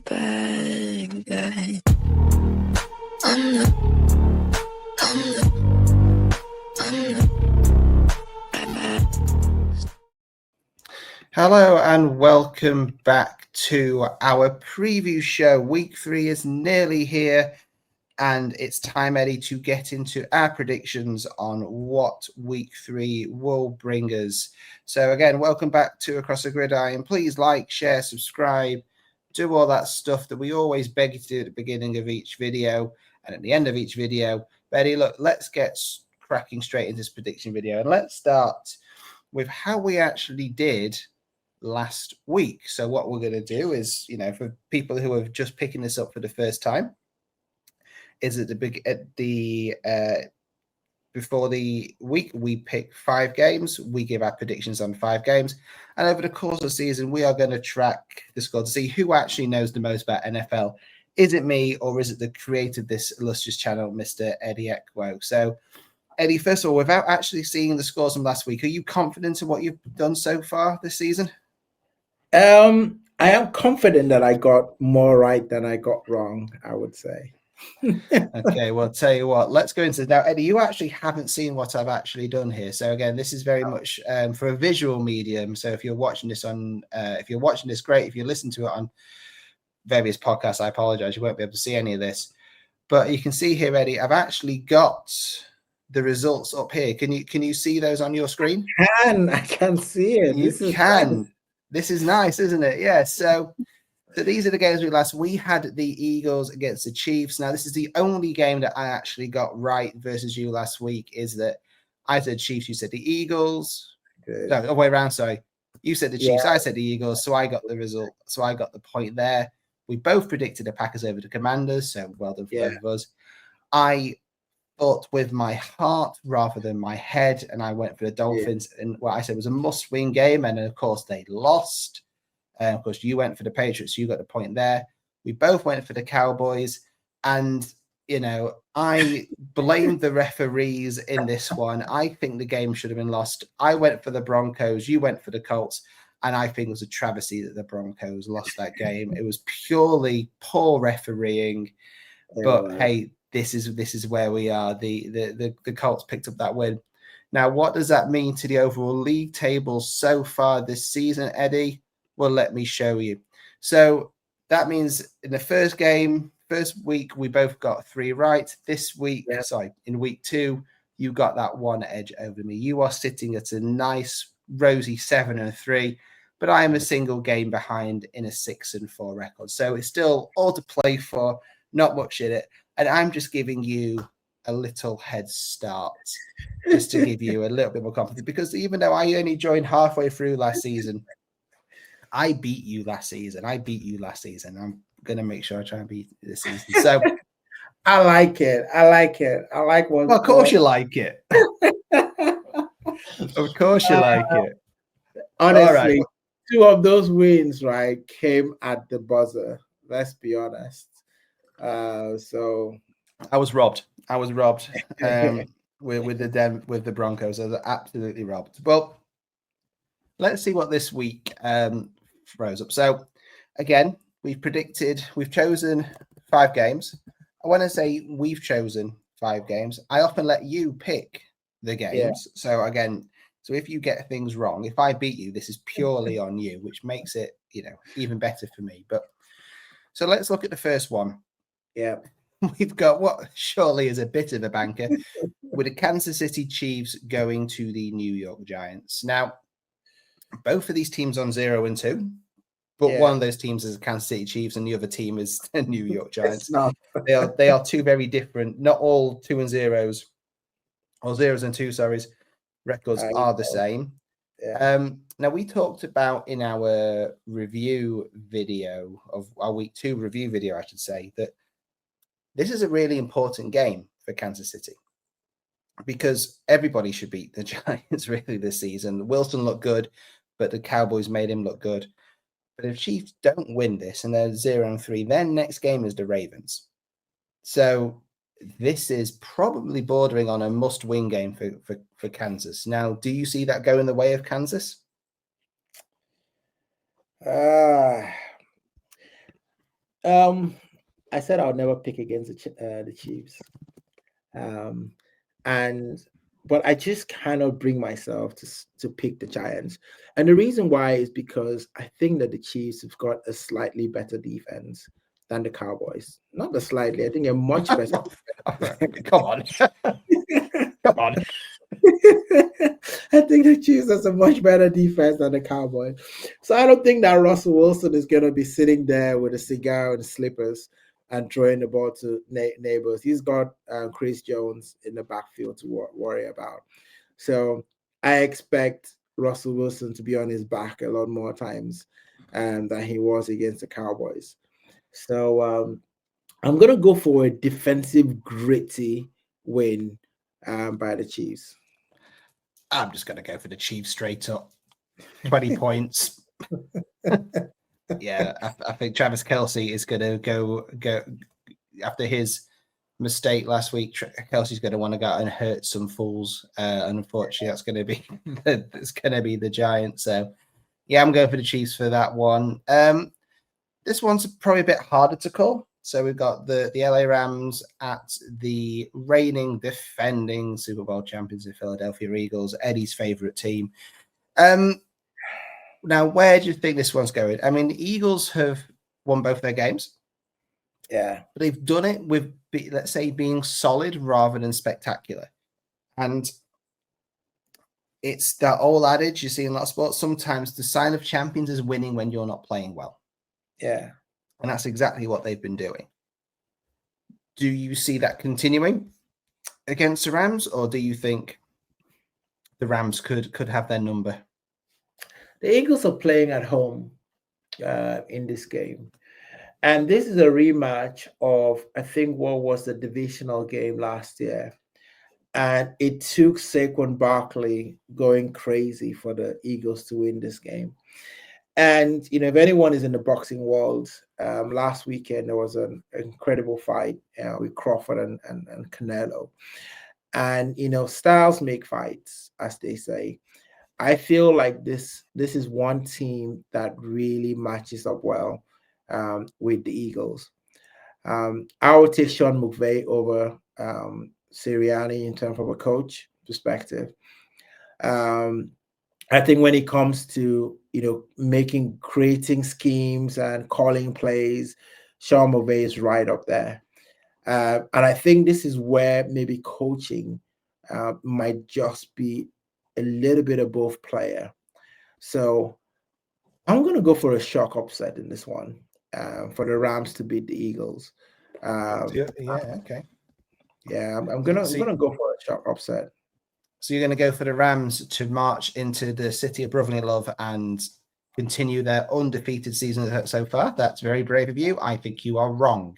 bad guy. Hello and welcome back to our preview show. Week 3 is nearly here and it's time, Eddie, to get into our predictions on what week 3 will bring us. So again, welcome back to Across the Gridiron. Please like, share, subscribe, do all that stuff that we always beg you to do at the beginning of each video and at the end of each video. But Eddie, look, let's get cracking straight into this prediction video and let's start with how we actually did last week. So what we're going to do is, for people who are just picking this up for the first time, is before the week we pick 5 games, we give our predictions on 5 games, and over the course of the season we are going to track the score to see who actually knows the most about NFL. Is it me or is it the creator of this illustrious channel, Mr. Eddie Ekwo? So Eddie, first of all, without actually seeing the scores from last week, are you confident in what you've done so far this season? I am confident that I got more right than I got wrong, I would say. Okay, well, tell you what, let's go into it. Now, Eddie, you actually haven't seen what I've actually done here. So again, this is very much for a visual medium. So if you're watching this great. If you listen to it on various podcasts, I apologize. You won't be able to see any of this. But you can see here, Eddie, I've actually got the results up here. Can you see those on your screen? I can see it. This is nice, isn't it? Yeah. So these are the games we had the Eagles against the Chiefs. Now, this is the only game that I actually got right versus you last week, is that I said Chiefs, you said the Eagles. Good. No, the way around, sorry. You said the Chiefs, I said the Eagles, so I got the result. So I got the point there. We both predicted the Packers over the Commanders, so well done for both of us. I thought with my heart rather than my head, and I went for the Dolphins, and what I said was a must-win game, and of course they lost. Of course, you went for the Patriots, you got the point there. We both went for the Cowboys, and I blamed the referees in this one. I think the game should have been lost. I went for the Broncos, you went for the Colts, and I think it was a travesty that the Broncos lost that game. It was purely poor refereeing, but hey, this is where we are. The Colts picked up that win. Now, what does that mean to the overall league table so far this season, Eddie? Well, let me show you. So that means in the first week, we both got 3 right. This week, in week 2, you got that 1 edge over me. You are sitting at a nice rosy 7-3, but I am a single game behind in a 6-4 record. So it's still all to play for, not much in it. And I'm just giving you a little head start just to give you a little bit more confidence, because even though I only joined halfway through last season, I beat you last season. I'm going to make sure I try and beat you this season. So I like it. I like what. Well, of course you like it. Of course you like it. Honestly, 2 of those wins, right, came at the buzzer. Let's be honest. So I was robbed. With the Broncos. I was absolutely robbed. Well, let's see what this week throws up. So again, we've chosen 5 games. I want to say we've chosen 5 games. I often let you pick the games. So again, if you get things wrong, if I beat you, this is purely on you, which makes it, even better for me. But so let's look at the first one. Yeah. We've got what surely is a bit of a banker with the Kansas City Chiefs going to the New York Giants. Now, both of these teams on 0-2, but one of those teams is the Kansas City Chiefs and the other team is the New York Giants. They are 2 very different, not all 2-0s or 0-2, sorry, records are the same. Now, we talked about in our review video of our week 2 review video, I should say, that this is a really important game for Kansas City because everybody should beat the Giants really this season. Wilson looked good, but the Cowboys made him look good. But if Chiefs don't win this and they're 0-3, their next game is the Ravens. So this is probably bordering on a must-win game for Kansas. Now, do you see that go in the way of Kansas? I said I'll never pick against the Chiefs. But I just cannot bring myself to pick the Giants. And the reason why is because I think that the Chiefs have got a slightly better defense than the Cowboys. Not a slightly, I think a much better. Come on. Come on. I think the Chiefs has a much better defense than the Cowboys. So I don't think that Russell Wilson is going to be sitting there with a cigar and slippers and throwing the ball to neighbors. He's got Chris Jones in the backfield to worry about. So I expect Russell Wilson to be on his back a lot more times than he was against the Cowboys. So I'm going to go for a defensive, gritty win by the Chiefs. I'm just going to go for the Chiefs straight up. 20 points. Yeah, I think Travis Kelce is going to go after his mistake last week. Kelsey's going to want to go out and hurt some fools. And unfortunately, that's going to be the Giants. So, yeah, I'm going for the Chiefs for that one. This one's probably a bit harder to call. So we've got the LA Rams at the reigning, defending Super Bowl champions, the Philadelphia Eagles, Eddie's favorite team. Now, where do you think this one's going? I mean, the Eagles have won both their games. Yeah. But they've done it with, let's say, being solid rather than spectacular. And it's that old adage you see in a lot of sports. Sometimes the sign of champions is winning when you're not playing well. Yeah. And that's exactly what they've been doing. Do you see that continuing against the Rams, or do you think the Rams could have their number? The Eagles are playing at home in this game. And this is a rematch of, I think, what was the divisional game last year. And it took Saquon Barkley going crazy for the Eagles to win this game. And, if anyone is in the boxing world, last weekend there was an incredible fight with Crawford and Canelo. And, styles make fights, as they say. I feel like this is one team that really matches up well with the Eagles. I would take Sean McVay over Sirianni in terms of a coach perspective. I think when it comes to, creating schemes and calling plays, Sean McVay is right up there. And I think this is where maybe coaching might just be a little bit above player. So I'm going to go for a shock upset in this one for the Rams to beat the Eagles. Okay. Yeah, I'm gonna go for a shock upset. So you're going to go for the Rams to march into the city of brotherly love and continue their undefeated season so far. That's very brave of you. I think you are wrong.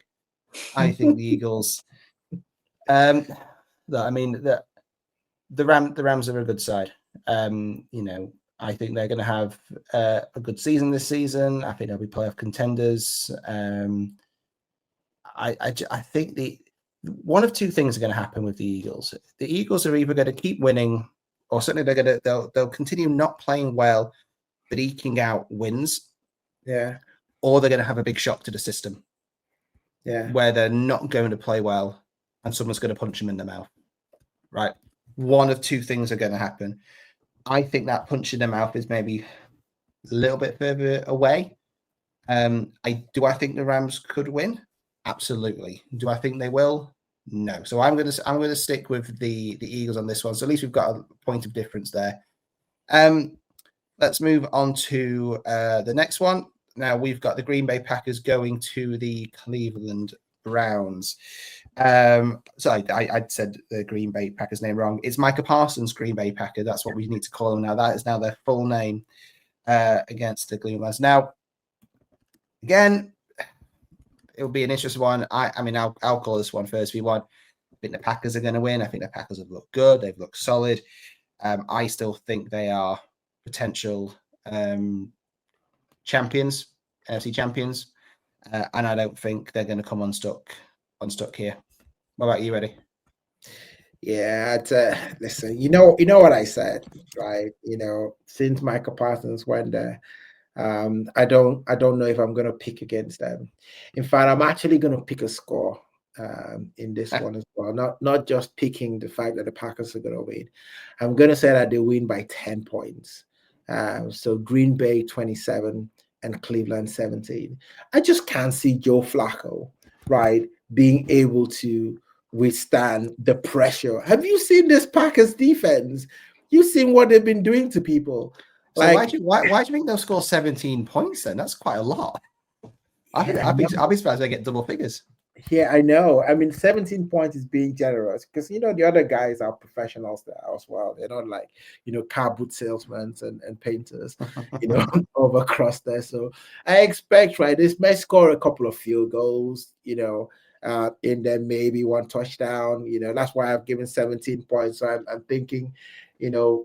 I think the Eagles. I mean, the Rams are a good side. I think they're going to have a good season this season. I think they'll be playoff contenders. I think one of two things are going to happen with the Eagles. The Eagles are either going to keep winning, or certainly they'll continue not playing well, but eking out wins. Yeah. Or they're going to have a big shock to the system. Yeah. Where they're not going to play well, and someone's going to punch them in the mouth. Right. One of two things are going to happen. I think that punch in the mouth is maybe a little bit further away. Do I think the Rams could win? Absolutely. Do I think they will? No. So I'm going to stick with the Eagles on this one. So at least we've got a point of difference there. Let's move on to the next one. Now we've got the Green Bay Packers going to the Cleveland Browns. Sorry, I said the Green Bay Packers name wrong. It's Micah Parsons Green Bay Packer. That's what we need to call them now. That is now their full name against the Cleveland Browns. Now, again, it'll be an interesting one. I'll call this one first. I think the Packers are going to win. I think the Packers have looked good. They've looked solid. I still think they are potential champions, NFC champions, and I don't think they're going to come unstuck here. What about you, Eddie? Yeah, listen. You know what I said, right? Since Michael Parsons went there, I don't know if I'm going to pick against them. In fact, I'm actually going to pick a score in this one as well. Not just picking the fact that the Packers are going to win. I'm going to say that they win by 10 points. So Green Bay 27 and Cleveland 17. I just can't see Joe Flacco, right, being able to withstand the pressure. Have you seen this Packers defense? You've seen what they've been doing to people. So why do you think they'll score 17 points then? That's quite a lot. I'd be surprised they get double figures. Yeah, I know. I mean, 17 points is being generous because the other guys are professionals there as well. They're not like car boot salesmen and painters, over across there. So I expect this may score a couple of field goals, and then maybe one touchdown. That's why I've given 17 points. So I'm thinking,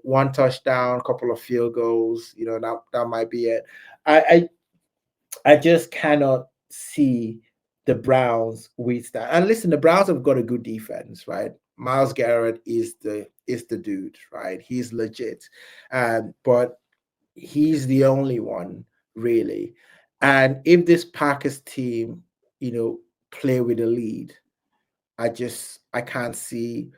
one touchdown, couple of field goals. That might be it. I just cannot see the Browns with that. And listen, the Browns have got a good defense, right? Myles Garrett is the dude, right? He's legit. But he's the only one, really. And if this Packers team, play with a lead, I can't see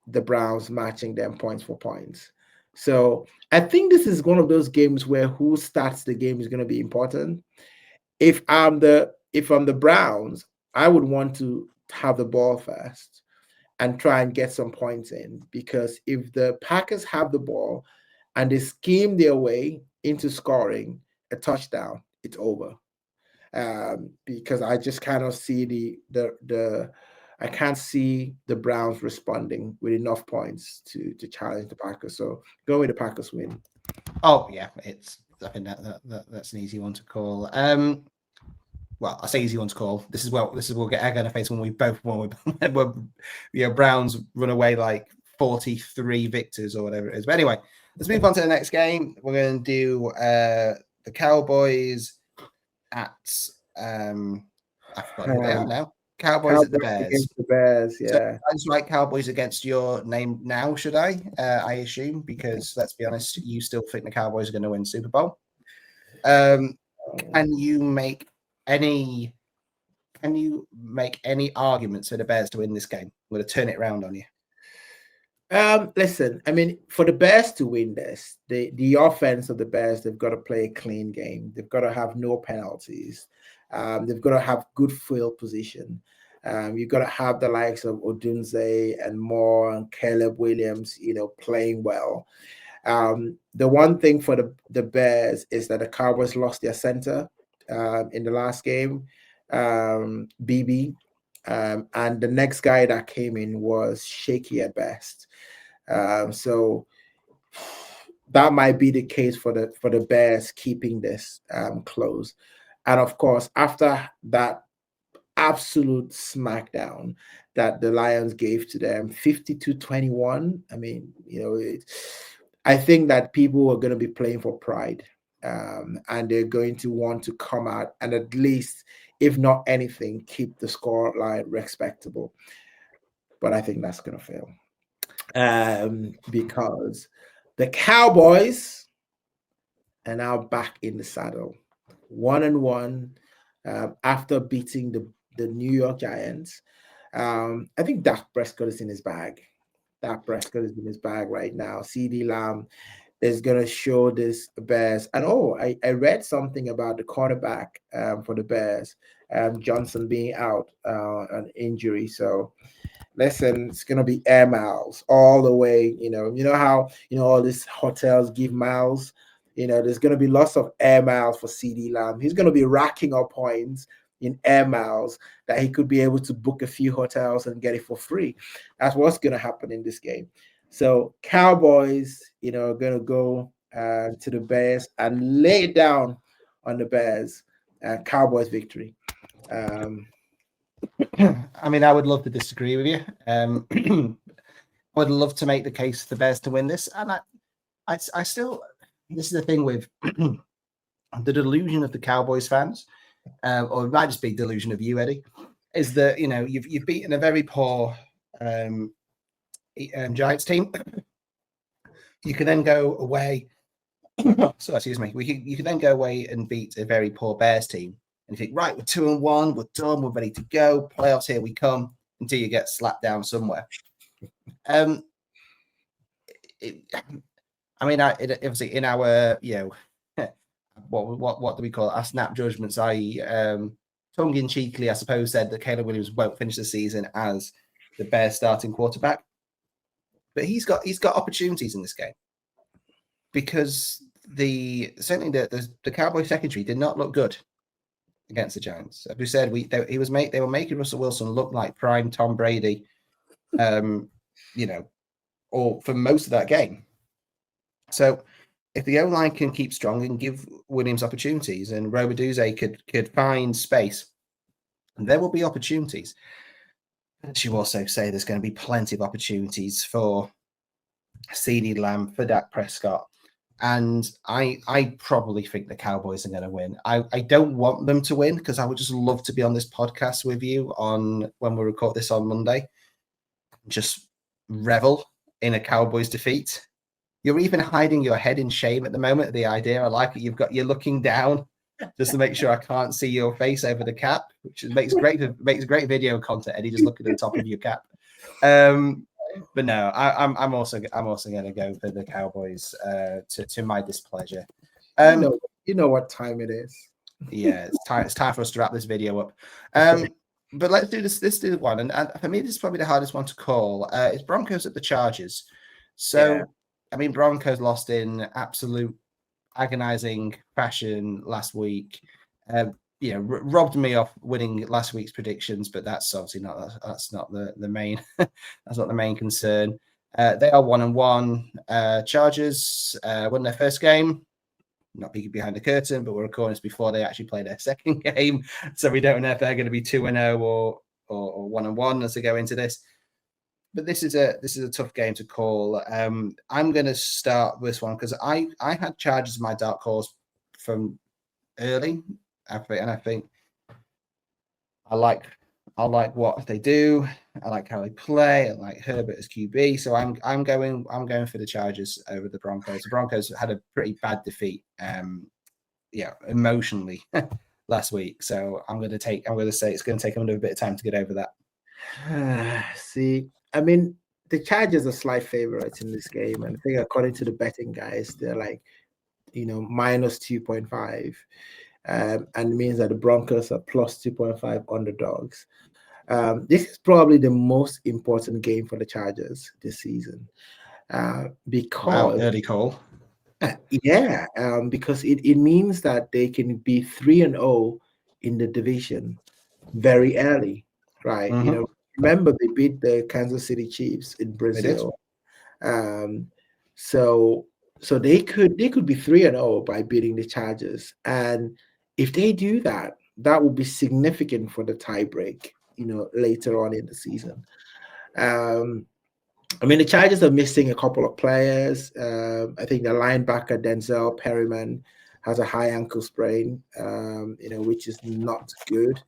the Browns matching them points for points. So I think this is one of those games where who starts the game is going to be important. If I'm the Browns, I would want to have the ball first and try and get some points in, because if the Packers have the ball and they scheme their way into scoring a touchdown, it's over. Because I just cannot see I can't see the Browns responding with enough points to challenge the Packers. So go with the Packers win. Oh yeah, I think that's an easy one to call. Well, I say easy one to call. This is we'll get egg on the face when Browns run away like 43 victors or whatever it is. But anyway, let's move on to the next game. We're going to do the Cowboys at I forgot who they are now. Cowboys at the Bears. Against the Bears, yeah. So I just like Cowboys against your name now, should I? I assume, because let's be honest, you still think the Cowboys are going to win Super Bowl. Can you make any arguments for the Bears to win this game? I'm going to turn it around on you. Listen, I mean, for the Bears to win this, the offense of the Bears, they've got to play a clean game. They've got to have no penalties. They've got to have good field position. You've got to have the likes of Odunze and Moore and Caleb Williams, playing well. The one thing for the Bears is that the Cowboys lost their center in the last game, BB. And the next guy that came in was shaky at best. So that might be the case for the Bears keeping this close. And of course, after that absolute smackdown that the Lions gave to them, 52-21, I mean, I think that people are going to be playing for pride. And they're going to want to come out and at least, if not anything, keep the score line respectable. But I think that's going to fail. Because the Cowboys are now back in the saddle. 1-1 after beating the New York Giants. I think Dak Prescott is in his bag. Dak Prescott is in his bag right now. CD Lamb is going to show this Bears. And I read something about the quarterback for the Bears, Johnson being out an injury. So listen, it's going to be air miles all the way. You know how all these hotels give miles. There's going to be lots of air miles for CD Lamb. He's going to be racking up points in air miles that he could be able to book a few hotels and get it for free. That's what's going to happen in this game. So Cowboys, are going to go to the Bears and lay it down on the Bears. Cowboys victory. I mean, I would love to disagree with you. I would love to make the case for the Bears to win this, and I still. This is the thing with the delusion of the Cowboys fans, or it might just be delusion of you, Eddie, is that you've beaten a very poor Giants team. You can then go away So excuse me. You can then go away and beat a very poor Bears team, and you think, right, we're 2-1, we're done, we're ready to go. Playoffs, here we come. Until you get slapped down somewhere. Obviously in our what do we call it? Our snap judgments, i.e., tongue in cheekily, I suppose, said that Caleb Williams won't finish the season as the Bears starting quarterback, but he's got opportunities in this game because the Cowboys secondary did not look good against the Giants. As we said, they were making Russell Wilson look like prime Tom Brady, or for most of that game. So if the O-line can keep strong and give Williams opportunities, and Robidoux could find space, there will be opportunities. As you also say, there's going to be plenty of opportunities for CeeDee Lamb, for Dak Prescott. And I probably think the Cowboys are going to win. I don't want them to win because I would just love to be on this podcast with you when we record this on Monday. Just revel in a Cowboys defeat. You're even hiding your head in shame at the moment. The idea, I like it. You're looking down just to make sure I can't see your face over the cap, which makes great video content. Eddie, just looking at the top of your cap. But no, I'm also going to go for the Cowboys to my displeasure. You know what time it is. Yeah, it's time for us to wrap this video up. But let's do this. Let's do the one, and for me, this is probably the hardest one to call. It's Broncos at the Chargers. So. Yeah. I mean, Broncos lost in absolute agonizing fashion last week. Robbed me off winning last week's predictions, but that's obviously not the main that's not the main concern. They are 1-1. Chargers won their first game. Not peeking behind the curtain, but we're recording this before they actually play their second game, so we don't know if they're going to be 2-0 or 1-1 as they go into this. But this is a tough game to call. I'm going to start this one because I had Chargers as my dark horse from early, and I think I like what they do. I like how they play. I like Herbert as QB. So I'm going for the Chargers over the Broncos. The Broncos had a pretty bad defeat, emotionally last week. So I'm going to say it's going to take them a bit of time to get over that. See. I mean, the Chargers are slight favorites in this game, and I think according to the betting guys, they're like, minus 2.5, and it means that the Broncos are plus 2.5 underdogs. This is probably the most important game for the Chargers this season, because early call. Because it means that they can be 3-0 in the division very early, right? Mm-hmm. Remember, they beat the Kansas City Chiefs in Brazil. So they could be 3-0 by beating the Chargers. And if they do that, that will be significant for the tiebreak, later on in the season. The Chargers are missing a couple of players. I think the linebacker Denzel Perryman has a high ankle sprain, which is not good.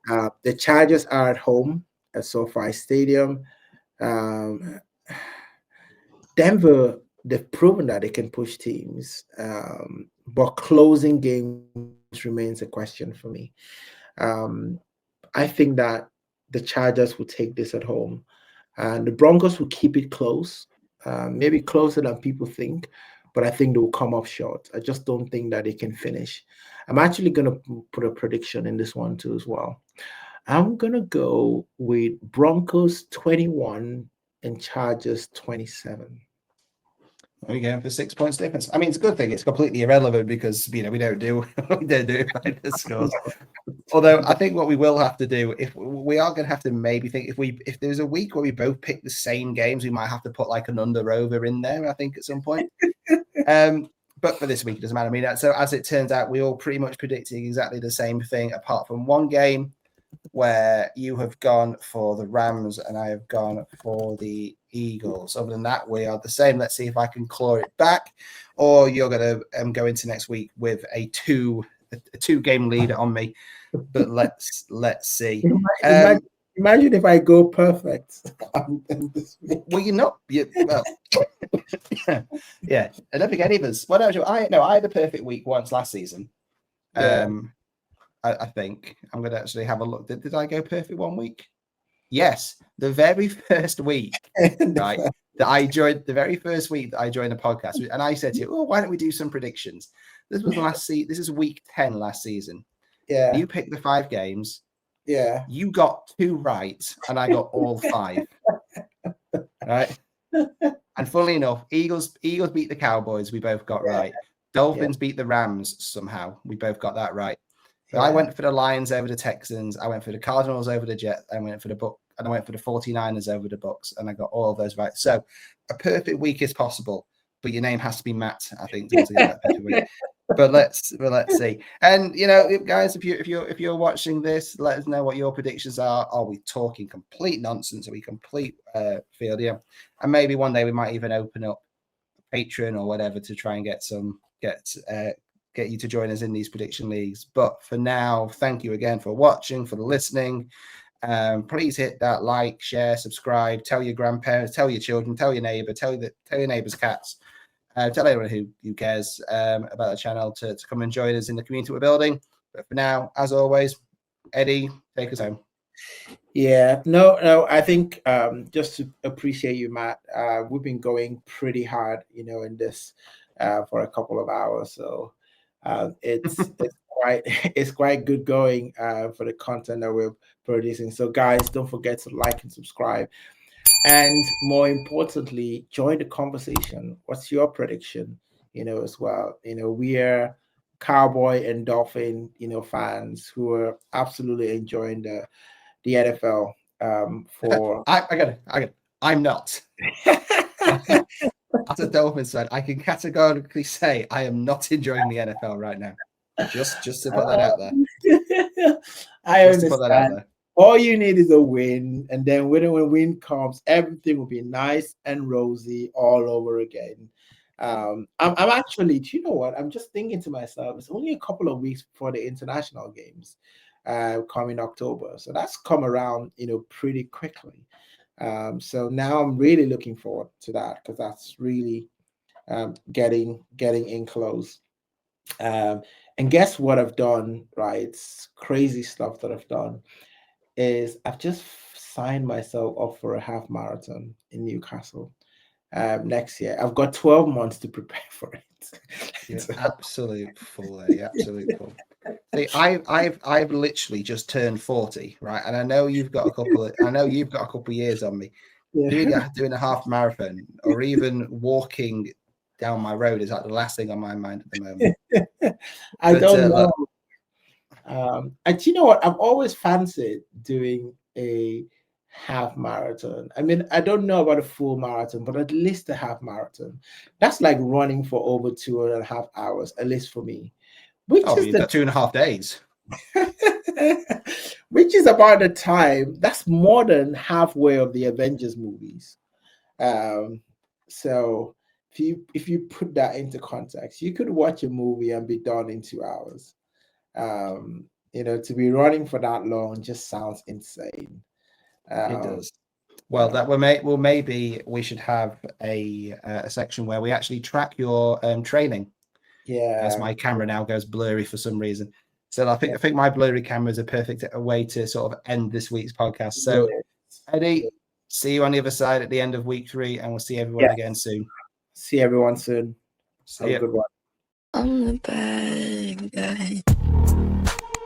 The Chargers are at home at SoFi Stadium. Denver, they've proven that they can push teams, but closing games remains a question for me. I think that the Chargers will take this at home, and the Broncos will keep it close, maybe closer than people think, but I think they will come up short. I just don't think that they can finish. I'm actually going to put a prediction in this one too as well. I'm going to go with Broncos 21 and Chargers 27. Are you going for 6 points difference? I mean, it's a good thing. It's completely irrelevant because, we don't do it by the scores. Although I think what we will have to do, if we are going to have to maybe think, if there's a week where we both pick the same games, we might have to put like an under-over in there, I think, at some point. But for this week, it doesn't matter. I mean, so as it turns out, we all pretty much predicted exactly the same thing, apart from one game where you have gone for the Rams and I have gone for the Eagles. Other than that, we are the same. Let's see if I can claw it back, or you're going to go into next week with a two-game lead on me. But let's see. Imagine if I go perfect. Well, you're not. Well, yeah. I don't think any of us. What else? I had a perfect week once last season. Yeah. I think I'm going to actually have a look. Did I go perfect one week? Yes, the very first week, right? That I joined, the very first week that I joined the podcast, and I said to you, "Oh, why don't we do some predictions?" This was This is week 10 last season. Yeah. You picked the 5 games. Yeah. You got 2 right, and I got all 5. Right. And funnily enough, Eagles beat the Cowboys. We both got right. Dolphins beat the Rams somehow. We both got that right. But I went for the Lions over the Texans. I went for the Cardinals over the Jets. I went for the 49ers over the Bucks, and I got all of those right. So a perfect week is possible, but your name has to be Matt, I think, to get that perfect week. But let's see. And guys, if you're watching this, let us know what your predictions are. Are we talking complete nonsense? Are we complete field? Yeah. And maybe one day we might even open up Patreon or whatever to try and get you to join us in these prediction leagues. But for now, thank you again for watching, for listening. Please hit that like, share, subscribe, tell your grandparents, tell your children, tell your neighbor, tell your neighbor's cats, tell everyone who cares about the channel to come and join us in the community we're building. But for now, as always, Eddie, take us home. Yeah, no, I think just to appreciate you, Matt. We've been going pretty hard, in this for a couple of hours. So it's quite good going for the content that we're producing. So guys, don't forget to like and subscribe, and more importantly, join the conversation. What's your prediction? As well. We are Cowboy and Dolphin, fans who are absolutely enjoying the NFL. I got it. I'm not. As a Dolphins fan, I can categorically say I am not enjoying the NFL right now. Just to put that out there. I understand. All you need is a win, and then when win comes, everything will be nice and rosy all over again. I'm actually, do you know what? I'm just thinking to myself, it's only a couple of weeks before the international games coming October. So that's come around, pretty quickly. So now I'm really looking forward to that, because that's really getting in close. And guess what I've done, right? It's crazy stuff that I've done is I've just signed myself up for a half marathon in Newcastle next year. I've got 12 months to prepare for it. You're absolute fool, Eddie. Absolute fool. See, I've literally just turned 40, right? And I know you've got a couple of years on me. Yeah. Doing a half marathon or even walking down my road is like the last thing on my mind at the moment. I don't know. And you know what? I've always fancied doing a half marathon. I mean, I don't know about a full marathon, but at least a half marathon. That's like running for over 2.5 hours, at least for me. You've got 2.5 days. Which is about the time. That's more than halfway of the Avengers movies. So if you put that into context, you could watch a movie and be done in 2 hours. To be running for that long just sounds insane. It does. Well, maybe we should have a section where we actually track your training. Yeah. As my camera now goes blurry for some reason. So I think my blurry camera is a perfect way to sort of end this week's podcast. So Eddie, see you on the other side at the end of week 3, and we'll see everyone again soon. See everyone soon. See you. Have a good one. I'm the bad guy.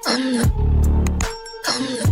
I'm the